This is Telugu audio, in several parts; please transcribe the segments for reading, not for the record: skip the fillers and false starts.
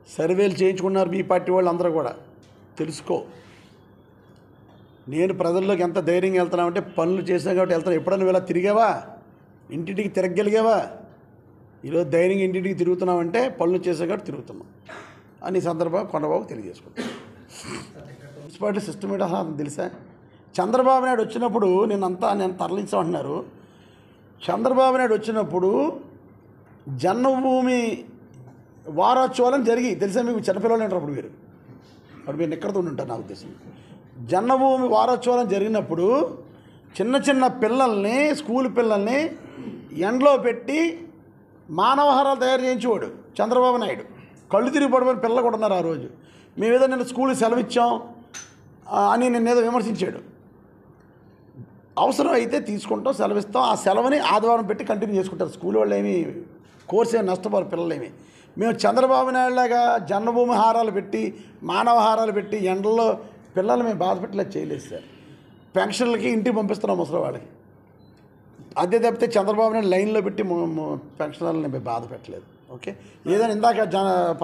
సర్వేలు చేయించుకున్నారు మీ పార్టీ వాళ్ళు అందరూ కూడా. తెలుసుకో, నేను ప్రజల్లోకి ఎంత ధైర్యంగా వెళ్తున్నామంటే పనులు చేసాం కాబట్టి వెళ్తాను. ఎప్పుడైనా ఇలా తిరిగావా? ఇంటింటికి తిరగగలిగావా? ఈరోజు ధైర్యంగా ఇంటింటికి తిరుగుతున్నామంటే పనులు చేసాం కాబట్టి తిరుగుతున్నాం అని ఈ సందర్భంగా కొండబాబు తెలియజేసుకుంటాం. మున్సిపాలిటీ సిస్టమ్ ఏంటో అసలు తెలుసా? చంద్రబాబు నాయుడు వచ్చినప్పుడు నేను తరలించామంటున్నారు. చంద్రబాబు నాయుడు వచ్చినప్పుడు జన్మభూమి వారోత్సవాలను జరిగి తెలుసా మీకు? చిన్నపిల్లలు అంటారు అప్పుడు మీరు ఎక్కడితో ఉంటారు నాకు ఉద్దేశం. జన్మభూమి వారోత్సవాలను జరిగినప్పుడు చిన్న చిన్న పిల్లల్ని, స్కూల్ పిల్లల్ని ఎండలో పెట్టి మానవహారాలు తయారు చేయించేవాడు చంద్రబాబు నాయుడు. కళ్ళు తిరిగి పడిపోయిన పిల్లలు కూడా ఉన్నారు ఆ రోజు. మేమేదో నేను స్కూల్కి సెలవు ఇచ్చాం అని నిన్నేదో విమర్శించాడు. అవసరం అయితే తీసుకుంటాం, సెలవిస్తాం. ఆ సెలవుని ఆదివారం పెట్టి కంటిన్యూ చేసుకుంటారు. స్కూల్ వాళ్ళు ఏమి కోర్సు ఏమి నష్టపోరు పిల్లలేమి. మేము చంద్రబాబు నాయుడులాగా జన్మభూమి హారాలు పెట్టి, మానవ హారాలు పెట్టి ఎండల్లో పిల్లలు మేము బాధ పెట్టలేదు, చేయలేదు సార్. పెన్షన్లకి ఇంటికి పంపిస్తున్నాం ముసలి వాళ్ళకి. అదే తప్పితే చంద్రబాబు నాయుడు లైన్లో పెట్టి పెన్షన్లను మేము బాధ పెట్టలేదు. ఓకే, ఏదైనా ఇందాక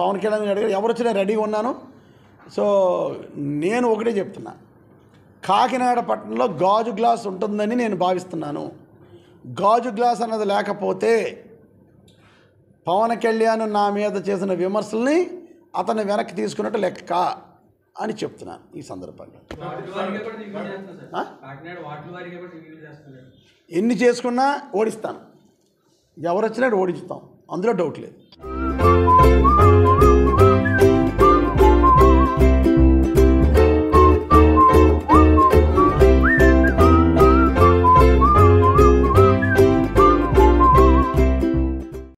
పవన్ కళ్యాణ్ అడిగారు, ఎవరు వచ్చినా రెడీగా ఉన్నాను. సో నేను ఒకటే చెప్తున్నా, కాకినాడ పట్టణంలో గాజు గ్లాస్ ఉంటుందని నేను భావిస్తున్నాను. గాజు గ్లాస్ అన్నది లేకపోతే పవన్ కళ్యాణ్ నా మీద చేసిన విమర్శల్ని అతన్ని వెనక్కి తీసుకున్నట్టు లెక్క అని చెప్తున్నాను ఈ సందర్భంగా. ఎన్ని చేసుకున్నా ఓడిస్తాను, ఎవరు వచ్చినా ఓడిస్తాం, అందులో డౌట్ లేదు.